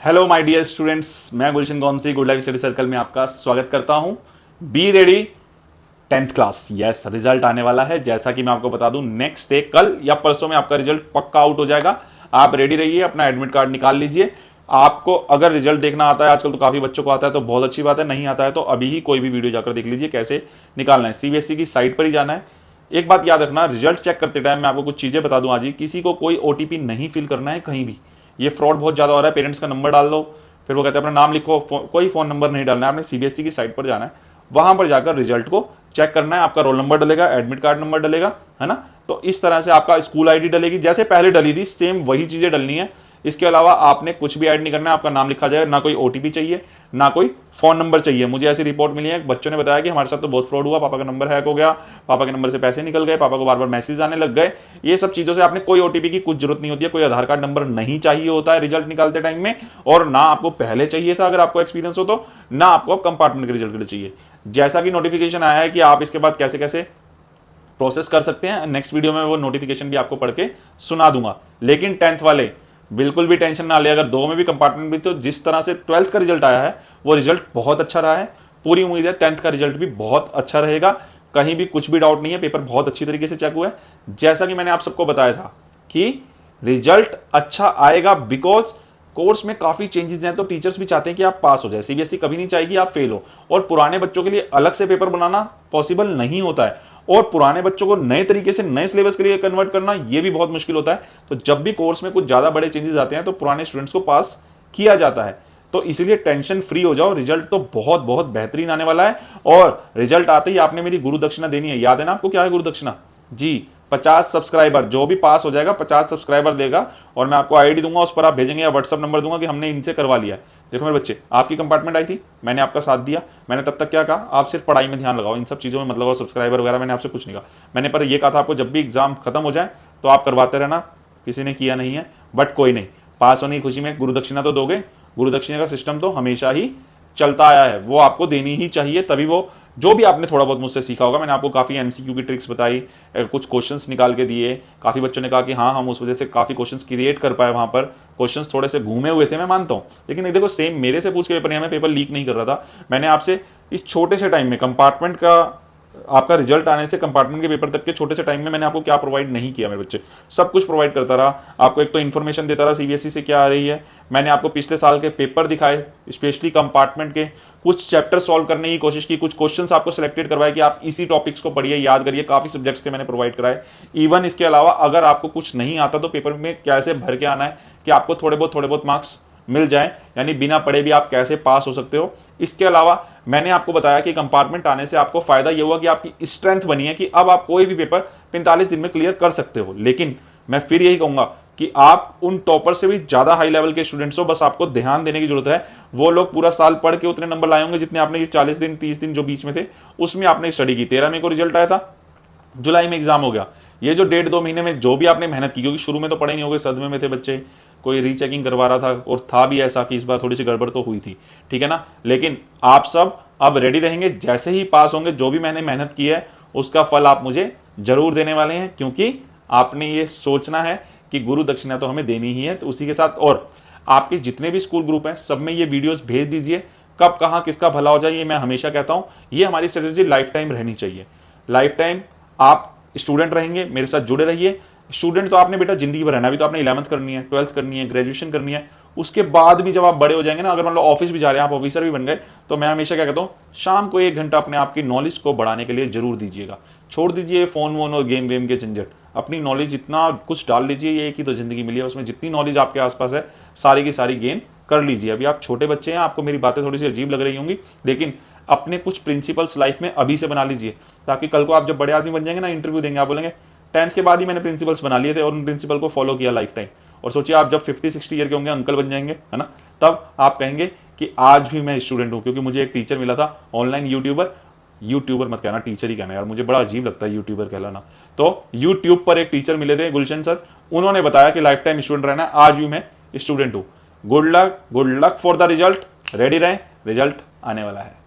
Hello my dear students, मैं गुलशन गौमसी good life study circle में आपका स्वागत करता हूं। Be ready, 10th class. Yes, result आने वाला है। जैसा कि मैं आपको बता दूं, नेक्स्ट डे कल या परसों में आपका रिजल्ट पक्का आउट हो जाएगा। आप रेडी रहिए, अपना एडमिट कार्ड निकाल लीजिए। आपको अगर रिजल्ट देखना आता है, आजकल तो काफी बच्चों को आता है तो बहुत अच्छी बात है, नहीं आता है तो अभी ही कोई भी वीडियो जाकर देख लीजिए कैसे निकालना है। सीबीएसई की साइट पर ही जाना है। एक बात याद रखना, रिजल्ट चेक करते टाइम मैं आपको कुछ चीजें बता दूं आज ही, किसी को कोई ओटीपी नहीं फिल करना है कहीं भी। ये फ्रॉड बहुत ज्यादा हो रहा है। पेरेंट्स का नंबर डाल दो, फिर वो कहते हैं अपना नाम लिखो, कोई फोन नंबर नहीं डालना है। आपने सीबीएसई की साइट पर जाना है, वहां पर जाकर रिजल्ट को चेक करना है। आपका रोल नंबर डलेगा, एडमिट कार्ड नंबर डलेगा, है ना। तो इस तरह से आपका स्कूल आईडी डलेगी, जैसे पहले डली थी सेम वही चीजें डलनी है। इसके अलावा आपने कुछ भी ऐड नहीं करना है। आपका नाम लिखा जाएगा, ना कोई ओटीपी चाहिए, ना कोई फोन नंबर चाहिए। मुझे ऐसी रिपोर्ट मिली है, बच्चों ने बताया कि हमारे साथ तो बहुत फ्रॉड हुआ, पापा का नंबर हैक हो गया, पापा के नंबर से पैसे निकल गए, पापा को बार बार मैसेज आने लग गए। ये सब चीजों से आपने कोई ओटीपी की कुछ जरूरत नहीं होती है, कोई आधार कार्ड नंबर नहीं चाहिए होता है रिजल्ट निकालते टाइम में, और ना आपको पहले चाहिए था अगर आपको एक्सपीरियंस हो तो, ना आपको कंपार्टमेंट के रिजल्ट के लिए चाहिए। जैसा कि नोटिफिकेशन आया है कि आप इसके बाद कैसे कैसे प्रोसेस कर सकते हैं, नेक्स्ट वीडियो में वो नोटिफिकेशन भी आपको पढ़ के सुना दूंगा। लेकिन 10th वाले बिल्कुल भी टेंशन ना ले, अगर दो में भी कंपार्टमेंट भी, तो जिस तरह से 12th का रिजल्ट आया है वो रिजल्ट बहुत अच्छा रहा है। पूरी उम्मीद है 10th का रिजल्ट भी बहुत अच्छा रहेगा, कहीं भी कुछ भी डाउट नहीं है। पेपर बहुत अच्छी तरीके से चेक हुआ है। जैसा कि मैंने आप सबको बताया था कि रिजल्ट अच्छा आएगा, बिकॉज कोर्स में काफी चेंजेस हैं, तो टीचर्स भी चाहते हैं कि आप पास हो जाए। सीबीएसई कभी नहीं चाहेगी आप फेल हो, और पुराने बच्चों के लिए अलग से पेपर बनाना पॉसिबल नहीं होता है, और पुराने बच्चों को नए तरीके से नए सिलेबस के लिए कन्वर्ट करना ये भी बहुत मुश्किल होता है। तो जब भी कोर्स में कुछ ज्यादा बड़े चेंजेस आते हैं तो पुराने स्टूडेंट्स को पास किया जाता है। तो इसीलिए टेंशन फ्री हो जाओ, रिजल्ट तो बहुत बहुत बेहतरीन आने वाला है। और रिजल्ट आते ही आपने मेरी गुरु दक्षिणा देनी है। याद है ना आपको क्या है गुरु दक्षिणा? जी, 50 सब्सक्राइबर, जो भी पास हो जाएगा 50 सब्सक्राइबर देगा, और मैं आपको आईडी दूंगा, उस पर आप भेजेंगे, या व्हाट्सअप नंबर दूंगा कि हमने इनसे करवा लिया है। देखो मेरे बच्चे, आपकी कंपार्टमेंट आई थी, मैंने आपका साथ दिया। मैंने तब तक क्या कहा, आप सिर्फ पढ़ाई में ध्यान लगाओ, इन सब चीज़ों में मत लगाओ, सब्सक्राइबर वगैरह मैंने आपसे कुछ नहीं कहा। मैंने पर यह कहा था आपको, जब भी एग्जाम खत्म हो जाए तो आप करवाते रहना। किसी ने किया नहीं है, बट कोई नहीं, पास होने की खुशी में गुरु दक्षिणा तो दोगे। गुरु दक्षिणा का सिस्टम तो हमेशा ही चलता आया है, वो आपको देनी ही चाहिए। तभी वो जो भी आपने थोड़ा बहुत मुझसे सीखा होगा, मैंने आपको काफ़ी एमसीक्यू की ट्रिक्स बताई, कुछ क्वेश्चंस निकाल के दिए। काफ़ी बच्चों ने कहा कि हाँ, हम उस वजह से काफ़ी क्वेश्चंस क्रिएट कर पाए। वहाँ पर क्वेश्चंस थोड़े से घूमे हुए थे, मैं मानता हूँ, लेकिन देखो सेम मेरे से पूछ के पेपर, मैं पेपर लीक नहीं कर रहा था। मैंने आपसे इस छोटे से टाइम में कंपार्टमेंट का, आपका रिजल्ट आने से कंपार्टमेंट के पेपर तक के छोटे से टाइम में मैंने आपको क्या प्रोवाइड नहीं किया, मेरे बच्चे सब कुछ प्रोवाइड करता रहा। आपको एक तो इन्फॉर्मेशन देता रहा सीबीएसई से क्या आ रही है। मैंने आपको पिछले साल के पेपर दिखाए, स्पेशली कंपार्टमेंट के कुछ चैप्टर सॉल्व करने की कोशिश की, कुछ क्वेश्चंस आपको सिलेक्टेड करवाए कि आप इसी टॉपिक्स को पढ़िए, याद करिए। काफी सब्जेक्ट्स के मैंने प्रोवाइड कराए। इवन इसके अलावा अगर आपको कुछ नहीं आता तो पेपर में कैसे भर के आना है कि आपको थोड़े बहुत मार्क्स मिल जाए, यानी बिना पढ़े भी आप कैसे पास हो सकते हो। इसके अलावा मैंने आपको बताया कि कंपार्टमेंट आने से आपको फायदा यह हुआ कि आपकी स्ट्रेंथ बनी है कि अब आप कोई भी पेपर 45 दिन में क्लियर कर सकते हो। लेकिन मैं फिर यही कहूंगा कि आप उन टॉपर से भी ज्यादा हाई लेवल के स्टूडेंट्स हो, बस आपको ध्यान देने की जरूरत है। वो लोग पूरा साल पढ़ के उतने नंबर लाए होंगे जितने आपने ये 40 दिन 30 दिन जो बीच में थे उसमें आपने स्टडी की। 13 मई को रिजल्ट आया था, जुलाई में एग्जाम हो गया। ये जो 1.5-2 महीने में जो भी आपने मेहनत की, क्योंकि शुरू में तो पढ़े नहीं होगे, सदमे में थे बच्चे, कोई रीचेकिंग करवा रहा था, और था भी ऐसा कि इस बार थोड़ी सी गड़बड़ तो हुई थी, ठीक है ना। लेकिन आप सब अब रेडी रहेंगे, जैसे ही पास होंगे जो भी मैंने मेहनत की है उसका फल आप मुझे जरूर देने वाले हैं, क्योंकि आपने ये सोचना है कि गुरु दक्षिणा तो हमें देनी ही है। तो उसी के साथ और आपके जितने भी स्कूल ग्रुप हैं सब में ये वीडियोस भेज दीजिए। कब कहाँ किसका भला हो जाए, ये मैं हमेशा कहता हूँ, ये हमारी स्ट्रेटेजी लाइफ टाइम रहनी चाहिए। लाइफ टाइम आप स्टूडेंट रहेंगे, मेरे साथ जुड़े रहिए। स्टूडेंट तो आपने बेटा जिंदगी भर रहना, अभी तो आपने 11th करनी है, 12th करनी है, ग्रेजुएशन करनी है। उसके बाद भी जब आप बड़े हो जाएंगे ना, अगर मान लो ऑफिस भी जा रहे हैं, आप ऑफिसर भी बन गए, तो मैं हमेशा क्या कहता हूँ, शाम को 1 घंटा अपने आप की नॉलेज को बढ़ाने के लिए जरूर दीजिएगा। छोड़ दीजिए फोन वोन और गेम वेम के झंझट, अपनी नॉलेज इतना कुछ डाल लीजिए। ये एक ही तो जिंदगी मिली है, उसमें जितनी नॉलेज आपके आसपास है सारी की सारी गेन कर लीजिए। अभी आप छोटे बच्चे हैं, आपको मेरी बातें थोड़ी सी अजीब लग रही होंगी, लेकिन अपने कुछ प्रिंसिपल्स लाइफ में अभी से बना लीजिए, ताकि कल को आप जब बड़े आदमी बन जाएंगे ना, इंटरव्यू देंगे, आप बोलेंगे 10th के बाद ही मैंने प्रिंसिपल्स बना लिए थे और उन प्रिंसिपल को फॉलो किया लाइफ टाइम। और सोचिए आप जब 50-60 ईयर के होंगे, अंकल बन जाएंगे, है ना, तब आप कहेंगे कि आज भी मैं स्टूडेंट हूं। क्योंकि मुझे एक टीचर मिला था ऑनलाइन, यूट्यूबर मत कहना, टीचर ही कहना यार, मुझे बड़ा अजीब लगता है यूट्यूबर कहलाना। तो यूट्यूब पर एक टीचर मिले थे, गुलशन सर, उन्होंने बताया कि लाइफ टाइम स्टूडेंट रहना है। आज भी मैं स्टूडेंट हूं। Good luck for the result, ready रहें, रिजल्ट आने वाला है।